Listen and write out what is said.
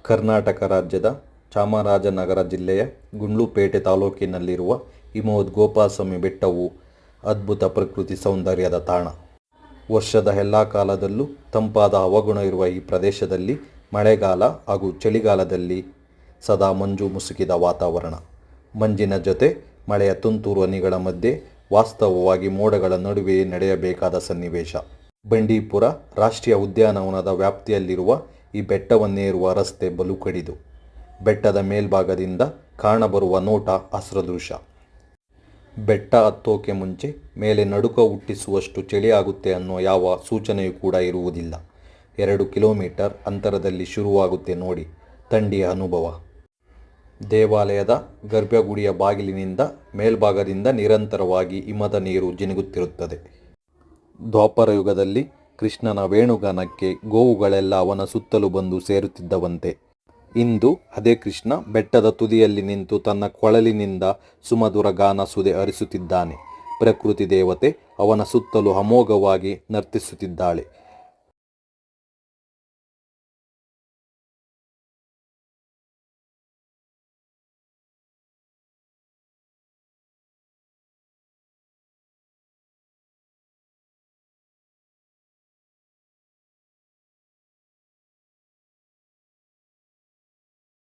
ಕರ್ನಾಟಕ ರಾಜ್ಯದ ಚಾಮರಾಜನಗರ ಜಿಲ್ಲೆಯ ಗುಂಡ್ಲುಪೇಟೆ ತಾಲೂಕಿನಲ್ಲಿರುವ ಹಿಮವದ್ ಗೋಪಾಲಸ್ವಾಮಿ ಬೆಟ್ಟವು ಅದ್ಭುತ ಪ್ರಕೃತಿ ಸೌಂದರ್ಯದ ತಾಣ. ವರ್ಷದ ಎಲ್ಲ ಕಾಲದಲ್ಲೂ ತಂಪಾದ ಹವಾಗುಣ ಇರುವ ಈ ಪ್ರದೇಶದಲ್ಲಿ ಮಳೆಗಾಲ ಹಾಗೂ ಚಳಿಗಾಲದಲ್ಲಿ ಸದಾ ಮಂಜು ಮುಸುಕಿದ ವಾತಾವರಣ. ಮಂಜಿನ ಜೊತೆ ಮಳೆಯ ತುಂತುರು ಹನಿಗಳ ಮಧ್ಯೆ ವಾಸ್ತವವಾಗಿ ಮೋಡಗಳ ನಡುವೆಯೇ ನಡೆಯಬೇಕಾದ ಸನ್ನಿವೇಶ. ಬಂಡೀಪುರ ರಾಷ್ಟ್ರೀಯ ಉದ್ಯಾನವನದ ವ್ಯಾಪ್ತಿಯಲ್ಲಿರುವ ಈ ಬೆಟ್ಟವನ್ನೇರುವ ರಸ್ತೆ ಬಲು ಕಡಿದು. ಬೆಟ್ಟದ ಮೇಲ್ಭಾಗದಿಂದ ಕಾಣಬರುವ ನೋಟ ಅಸದೃಶ. ಬೆಟ್ಟ ಹತ್ತೋಕೆ ಮುಂಚೆ ಮೇಲೆ ನಡುಕ ಹುಟ್ಟಿಸುವಷ್ಟು ಚಳಿ ಆಗುತ್ತೆ ಅನ್ನೋ ಯಾವ ಸೂಚನೆಯೂ ಕೂಡ ಇರುವುದಿಲ್ಲ. 2 ಕಿಲೋಮೀಟರ್ ಅಂತರದಲ್ಲಿ ಶುರುವಾಗುತ್ತೆ ನೋಡಿ ಥಂಡಿಯ ಅನುಭವ. ದೇವಾಲಯದ ಗರ್ಭಗುಡಿಯ ಬಾಗಿಲಿನಿಂದ ಮೇಲ್ಭಾಗದಿಂದ ನಿರಂತರವಾಗಿ ಹಿಮದ ನೀರು ಜಿನುಗುತ್ತಿರುತ್ತದೆ. ದ್ವಾಪರ ಯುಗದಲ್ಲಿ ಕೃಷ್ಣನ ವೇಣುಗಾನಕ್ಕೆ ಗೋವುಗಳೆಲ್ಲ ಅವನ ಸುತ್ತಲೂ ಬಂದು ಸೇರುತ್ತಿದ್ದವಂತೆ. ಇಂದು ಅದೇ ಕೃಷ್ಣ ಬೆಟ್ಟದ ತುದಿಯಲ್ಲಿ ನಿಂತು ತನ್ನ ಕೊಳಲಿನಿಂದ ಸುಮಧುರ ಗಾನ ಸುದೆ ಹರಿಸುತ್ತಿದ್ದಾನೆ. ಪ್ರಕೃತಿ ದೇವತೆ ಅವನ ಸುತ್ತಲೂ ಅಮೋಘವಾಗಿ ನರ್ತಿಸುತ್ತಿದ್ದಾಳೆ.